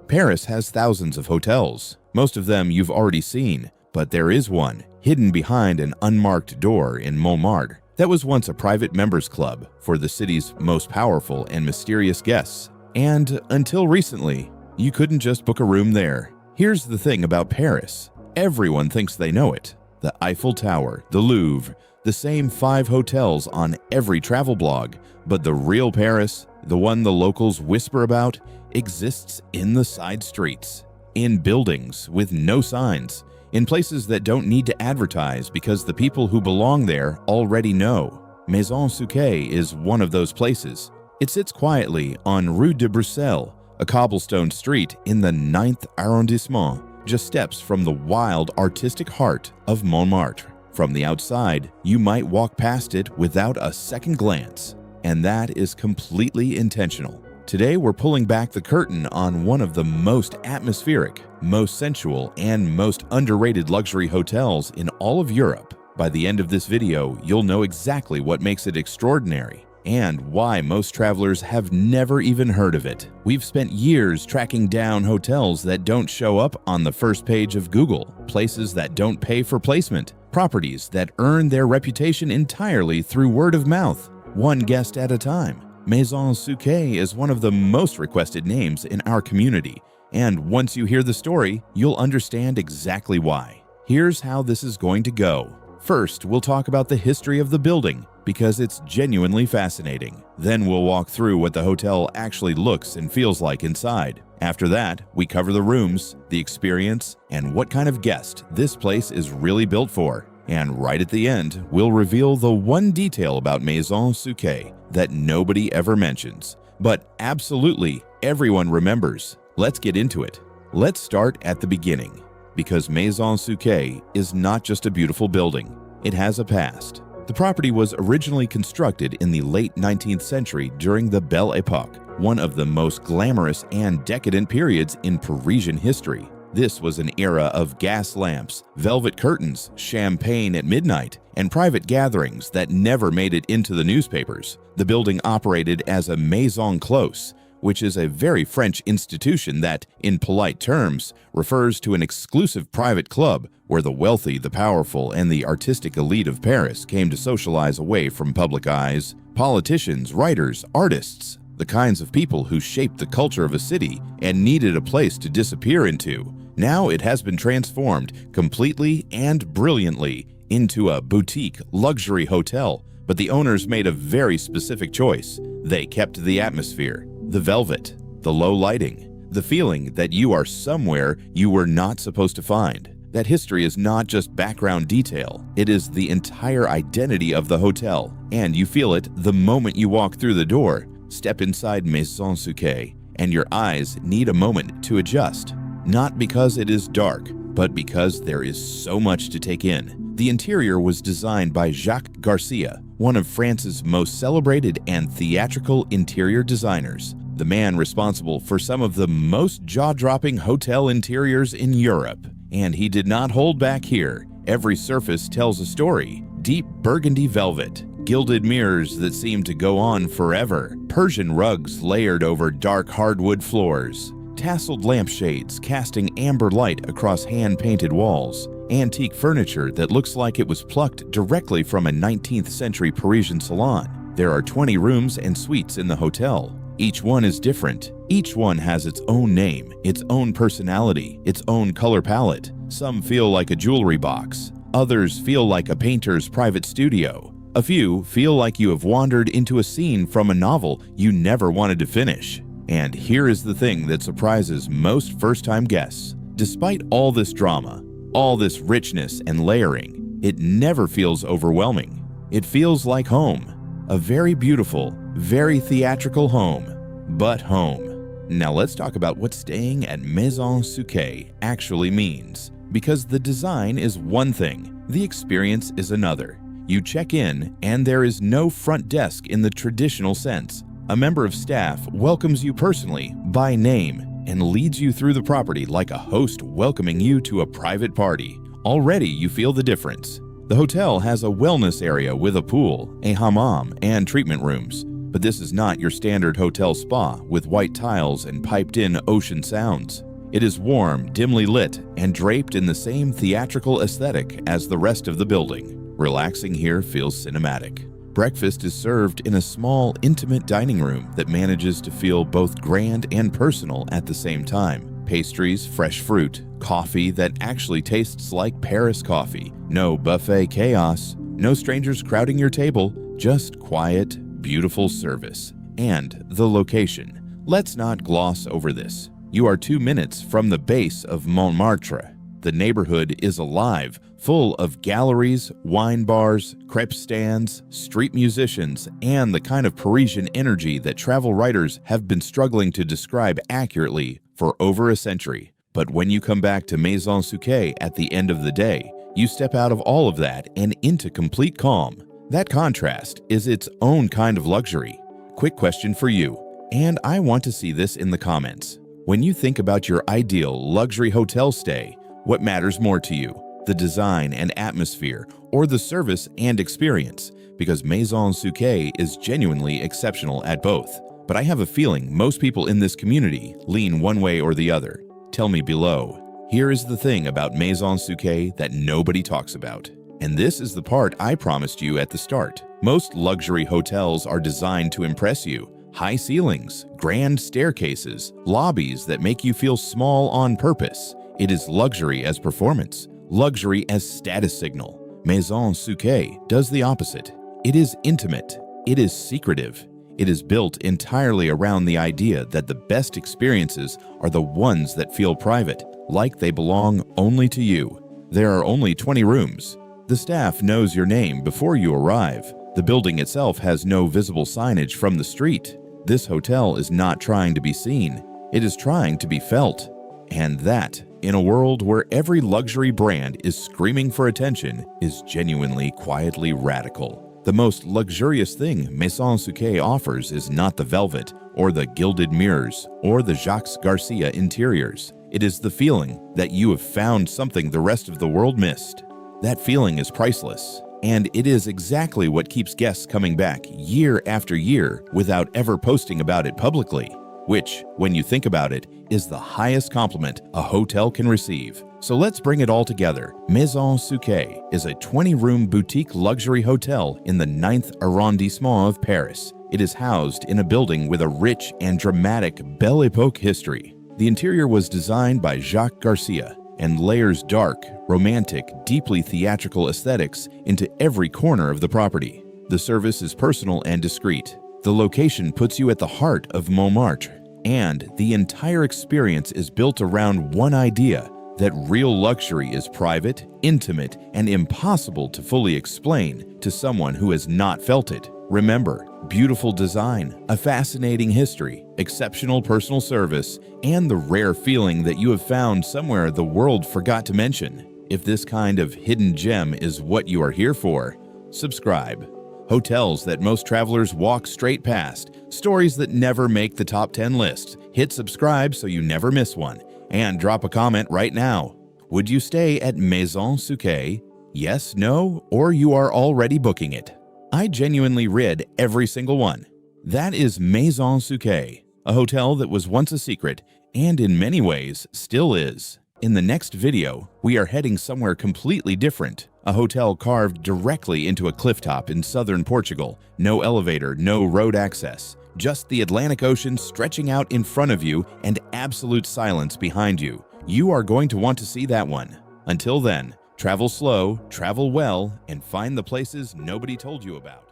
Paris has thousands of hotels. Most of them you've already seen, but there is one hidden behind an unmarked door in Montmartre that was once a private members club for the city's most powerful and mysterious guests. And until recently, you couldn't just book a room there. Here's the thing about Paris. Everyone thinks they know it. The Eiffel Tower, the Louvre, the same 5 hotels on every travel blog. But the real Paris, the one the locals whisper about, exists in the side streets, in buildings with no signs, in places that don't need to advertise because the people who belong there already know. Maison Souquet is one of those places. It sits quietly on Rue de Bruxelles, a cobblestone street in the 9th arrondissement, just steps from the wild artistic heart of Montmartre. From the outside, you might walk past it without a second glance, and that is completely intentional. Today, we're pulling back the curtain on one of the most atmospheric, most sensual, and most underrated luxury hotels in all of Europe. By the end of this video, you'll know exactly what makes it extraordinary and why most travelers have never even heard of it. We've spent years tracking down hotels that don't show up on the first page of Google, places that don't pay for placement, properties that earn their reputation entirely through word of mouth, one guest at a time. Maison Souquet is one of the most requested names in our community, and once you hear the story, you'll understand exactly why. Here's how this is going to go. First, we'll talk about the history of the building, because it's genuinely fascinating. Then we'll walk through what the hotel actually looks and feels like inside. After that, we cover the rooms, the experience, and what kind of guest this place is really built for. And right at the end, we'll reveal the one detail about Maison Souquet that nobody ever mentions, but absolutely everyone remembers. Let's get into it. Let's start at the beginning, because Maison Souquet is not just a beautiful building. It has a past. The property was originally constructed in the late 19th century during the Belle Époque, one of the most glamorous and decadent periods in Parisian history. This was an era of gas lamps, velvet curtains, champagne at midnight, and private gatherings that never made it into the newspapers. The building operated as a maison close, which is a very French institution that, in polite terms, refers to an exclusive private club where the wealthy, the powerful, and the artistic elite of Paris came to socialize away from public eyes. Politicians, writers, artists, the kinds of people who shaped the culture of a city and needed a place to disappear into. Now it has been transformed completely and brilliantly into a boutique luxury hotel, but the owners made a very specific choice. They kept the atmosphere, the velvet, the low lighting, the feeling that you are somewhere you were not supposed to find. That history is not just background detail, it is the entire identity of the hotel, and you feel it the moment you walk through the door. Step inside Maison Souquet, and your eyes need a moment to adjust. Not because it is dark, but because there is so much to take in. The interior was designed by Jacques Garcia, one of France's most celebrated and theatrical interior designers, the man responsible for some of the most jaw-dropping hotel interiors in Europe. And he did not hold back here. Every surface tells a story. Deep burgundy velvet, gilded mirrors that seem to go on forever, Persian rugs layered over dark hardwood floors, tasseled lampshades casting amber light across hand-painted walls, antique furniture that looks like it was plucked directly from a 19th century Parisian salon. There are 20 rooms and suites in the hotel. Each one is different. Each one has its own name, its own personality, its own color palette. Some feel like a jewelry box. Others feel like a painter's private studio. A few feel like you have wandered into a scene from a novel you never wanted to finish. And here is the thing that surprises most first-time guests. Despite all this drama, all this richness and layering, it never feels overwhelming. It feels like home. A very beautiful, very theatrical home, but home. Now let's talk about what staying at Maison Souquet actually means. Because the design is one thing, the experience is another. You check in, and there is no front desk in the traditional sense. A member of staff welcomes you personally, by name, and leads you through the property like a host welcoming you to a private party. Already you feel the difference. The hotel has a wellness area with a pool, a hammam, and treatment rooms. But this is not your standard hotel spa with white tiles and piped-in ocean sounds. It is warm, dimly lit, and draped in the same theatrical aesthetic as the rest of the building. Relaxing here feels cinematic. Breakfast is served in a small, intimate dining room that manages to feel both grand and personal at the same time. Pastries, fresh fruit, coffee that actually tastes like Paris coffee. No buffet chaos, no strangers crowding your table, just quiet, beautiful service. And the location. Let's not gloss over this. You are 2 minutes from the base of Montmartre. The neighborhood is alive, full of galleries, wine bars, crepe stands, street musicians, and the kind of Parisian energy that travel writers have been struggling to describe accurately for over a century. But when you come back to Maison Souquet at the end of the day, you step out of all of that and into complete calm. That contrast is its own kind of luxury. Quick question for you, and I want to see this in the comments. When you think about your ideal luxury hotel stay, what matters more to you? The design and atmosphere, or the service and experience? Because Maison Souquet is genuinely exceptional at both. But I have a feeling most people in this community lean one way or the other. Tell me below. Here is the thing about Maison Souquet that nobody talks about. And this is the part I promised you at the start. Most luxury hotels are designed to impress you. High ceilings, grand staircases, lobbies that make you feel small on purpose. It is luxury as performance, luxury as status signal. Maison Souquet does the opposite. It is intimate. It is secretive. It is built entirely around the idea that the best experiences are the ones that feel private, like they belong only to you. There are only 20 rooms. The staff knows your name before you arrive. The building itself has no visible signage from the street. This hotel is not trying to be seen. It is trying to be felt. And that, in a world where every luxury brand is screaming for attention, is genuinely quietly radical. The most luxurious thing Maison Souquet offers is not the velvet, or the gilded mirrors, or the Jacques Garcia interiors. It is the feeling that you have found something the rest of the world missed. That feeling is priceless. And it is exactly what keeps guests coming back year after year without ever posting about it publicly, which, when you think about it, is the highest compliment a hotel can receive. So let's bring it all together. Maison Souquet is a 20-room boutique luxury hotel in the 9th arrondissement of Paris. It is housed in a building with a rich and dramatic Belle Époque history. The interior was designed by Jacques Garcia and layers dark, romantic, deeply theatrical aesthetics into every corner of the property. The service is personal and discreet. The location puts you at the heart of Montmartre, and the entire experience is built around one idea: that real luxury is private, intimate, and impossible to fully explain to someone who has not felt it. Remember, beautiful design, a fascinating history, exceptional personal service, and the rare feeling that you have found somewhere the world forgot to mention. If this kind of hidden gem is what you are here for, subscribe. Hotels that most travelers walk straight past, stories that never make the top 10 lists. Hit subscribe so you never miss one, and drop a comment right now. Would you stay at Maison Souquet? Yes, no, or you are already booking it? I genuinely read every single one. That is Maison Souquet, a hotel that was once a secret and in many ways still is. In the next video, we are heading somewhere completely different. A hotel carved directly into a clifftop in southern Portugal. No elevator, no road access. Just the Atlantic Ocean stretching out in front of you and absolute silence behind you. You are going to want to see that one. Until then, travel slow, travel well, and find the places nobody told you about.